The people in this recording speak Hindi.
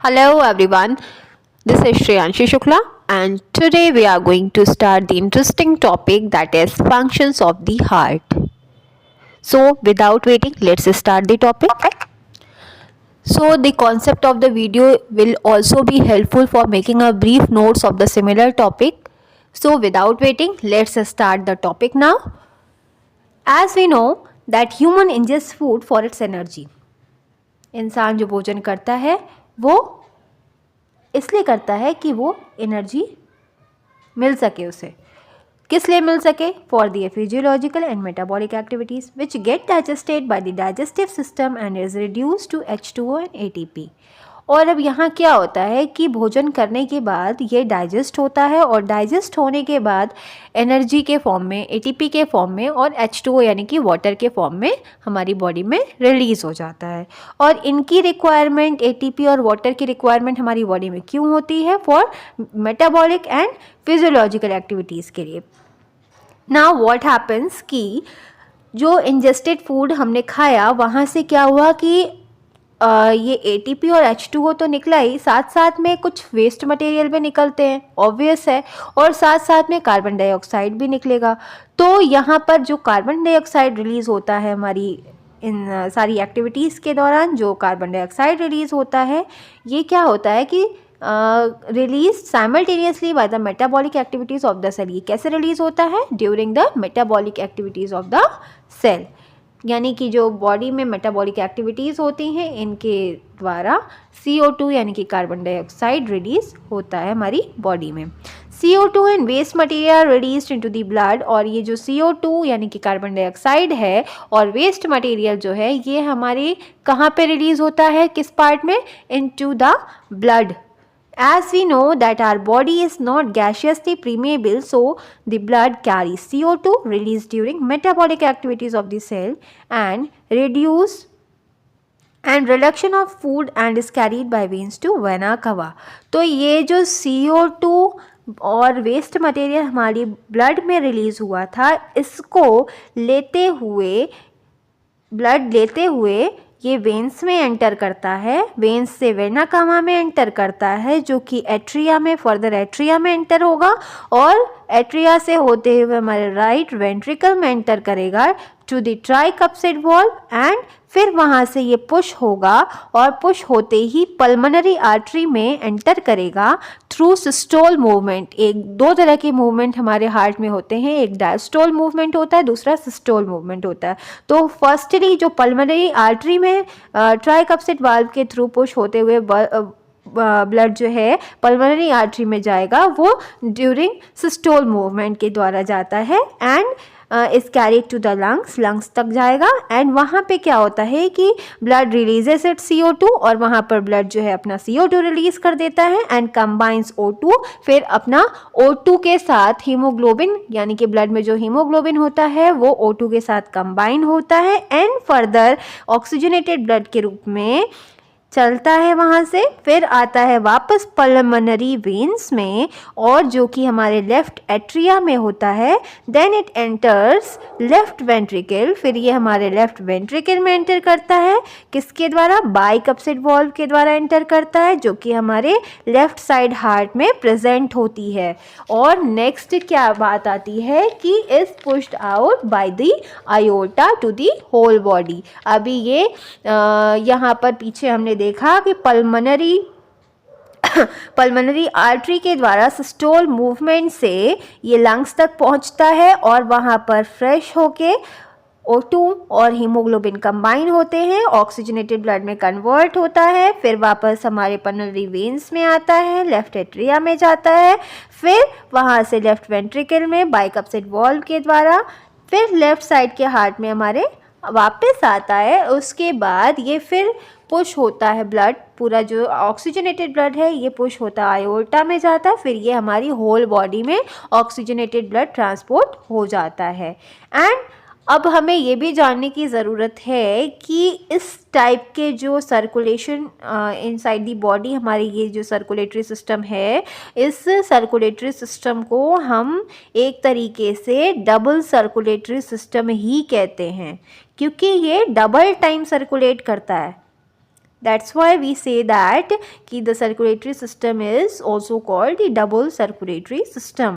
Hello everyone, this is Shreyanshi Shukla and today we are going to start the interesting topic that is functions of the heart. So without waiting, let's start the topic. So the concept of the video will also be helpful for making a brief notes of the similar topic. So without waiting, let's start the topic now. As we know that human ingests food for its energy. इंसान जो भोजन करता है वो इसलिए करता है कि वो एनर्जी मिल सके उसे। किस लिए मिल सके? For the physiological and metabolic activities which get digested by the digestive system and is reduce to H2O and ATP। और अब यहाँ क्या होता है कि भोजन करने के बाद ये डाइजेस्ट होता है और डाइजेस्ट होने के बाद एनर्जी के फॉर्म में, ATP के फॉर्म में और H2O यानी कि वाटर के फॉर्म में हमारी बॉडी में रिलीज़ हो जाता है। और इनकी रिक्वायरमेंट, ATP और वाटर की रिक्वायरमेंट हमारी बॉडी में क्यों होती है? For metabolic and physiological activities के लिए। नाउ व्हाट हैपन्स कि जो इंजेस्टेड फूड हमने खाया वहाँ से क्या हुआ कि ये ATP और H2O तो निकला ही, साथ साथ में कुछ वेस्ट मटेरियल भी निकलते हैं, ऑब्वियस है, और साथ साथ में कार्बन डाइऑक्साइड भी निकलेगा। तो यहाँ पर जो कार्बन डाइऑक्साइड रिलीज़ होता है हमारी इन सारी एक्टिविटीज़ के दौरान, जो कार्बन डाइऑक्साइड रिलीज़ होता है, ये क्या होता है कि release simultaneously by the metabolic activities of the cell. ये कैसे रिलीज़ होता है? During the metabolic activities of the cell, यानी कि जो बॉडी में मेटाबॉलिक एक्टिविटीज़ होती हैं इनके द्वारा CO2 यानी कि कार्बन डाइऑक्साइड रिलीज़ होता है हमारी बॉडी में। CO2 and waste material released into the blood. और ये जो CO2 यानी कि कार्बन डाइऑक्साइड है और वेस्ट मटेरियल जो है ये हमारे कहाँ पे रिलीज़ होता है? किस पार्ट में? Into the blood. As we know that our body is not gaseously permeable, so the blood carries CO2 released during metabolic activities of the cell and reduction of food and is carried by veins to vena cava। तो ये जो CO2 और वेस्ट मटेरियल हमारी ब्लड में रिलीज़ हुआ था, इसको ब्लड लेते हुए ये वेन्स में एंटर करता है, वेन्स से वेना कावा में एंटर करता है, जो कि एट्रिया में, फर्दर एट्रिया में एंटर होगा और एट्रिया से होते हुए हमारे राइट वेंट्रिकल में एंटर करेगा to the tricuspid valve and फिर वहाँ से ये पुश होगा और पुश होते ही पल्मोनरी आर्टरी में एंटर करेगा थ्रू सिस्टोल मूवमेंट। दो तरह के मूवमेंट हमारे हार्ट में होते हैं, एक डायस्टोल मूवमेंट होता है, दूसरा सिस्टोल मूवमेंट होता है। तो फर्स्टली जो पल्मोनरी आर्टरी में ट्राइकप्सिड वाल्व के थ्रू पुश होते हुए ब्लड जो है पल्मोनरी आर्टरी में जाएगा, वो ड्यूरिंग सिस्टोल मूवमेंट के द्वारा जाता है and is carried to the lungs तक जाएगा। एंड वहाँ पे क्या होता है कि ब्लड रिलीजेस इट CO2 और वहाँ पर ब्लड जो है अपना CO2 रिलीज कर देता है एंड कंबाइंस O2, फिर अपना O2 के साथ हीमोग्लोबिन यानी कि ब्लड में जो हीमोग्लोबिन होता है वो O2 के साथ कंबाइन होता है एंड फर्दर ऑक्सीजनेटेड ब्लड के रूप में चलता है, वहाँ से फिर आता है वापस पल्मोनरी वेन्स में और जो कि हमारे लेफ्ट एट्रिया में होता है। Then it enters left ventricle, फिर ये हमारे लेफ्ट वेंट्रिकल में एंटर करता है, किसके द्वारा? बाइकप्सिड वॉल्व के द्वारा एंटर करता है, जो कि हमारे लेफ्ट साइड हार्ट में प्रेजेंट होती है। और नेक्स्ट क्या बात आती है कि is pushed out by the aorta to the whole body. अभी ये यहाँ पर पीछे हमने देखा कि पल्मोनरी आर्टरी के द्वारा सिस्टोल मूवमेंट से ये लंग्स तक पहुंचता है और वहां पर फ्रेश होके O2 और हीमोग्लोबिन कंबाइन होते हैं, ऑक्सीजनेटेड ब्लड में कन्वर्ट होता है, फिर वापस हमारे पल्मोनरी वेन्स में आता है, लेफ्ट एट्रिया में जाता है, फिर वहां से लेफ्ट वेंट्रिकल में बाइकप्सिड वॉल्व के द्वारा, फिर लेफ्ट साइड के हार्ट में हमारे वापस आता है। उसके बाद ये फिर पुश होता है ब्लड, पूरा जो ऑक्सीजनेटेड ब्लड है ये पुश होता है आयोर्टा में जाता है, फिर ये हमारी होल बॉडी में ऑक्सीजनेटेड ब्लड ट्रांसपोर्ट हो जाता है। एंड अब हमें ये भी जानने की ज़रूरत है कि इस टाइप के जो सर्कुलेशन इनसाइड दी बॉडी, हमारी ये जो सर्कुलेटरी सिस्टम है, इस सर्कुलेटरी सिस्टम को हम एक तरीके से डबल सर्कुलेटरी सिस्टम ही कहते हैं, क्योंकि ये डबल टाइम सर्कुलेट करता है। That's why we say that the circulatory system is also called the double circulatory system.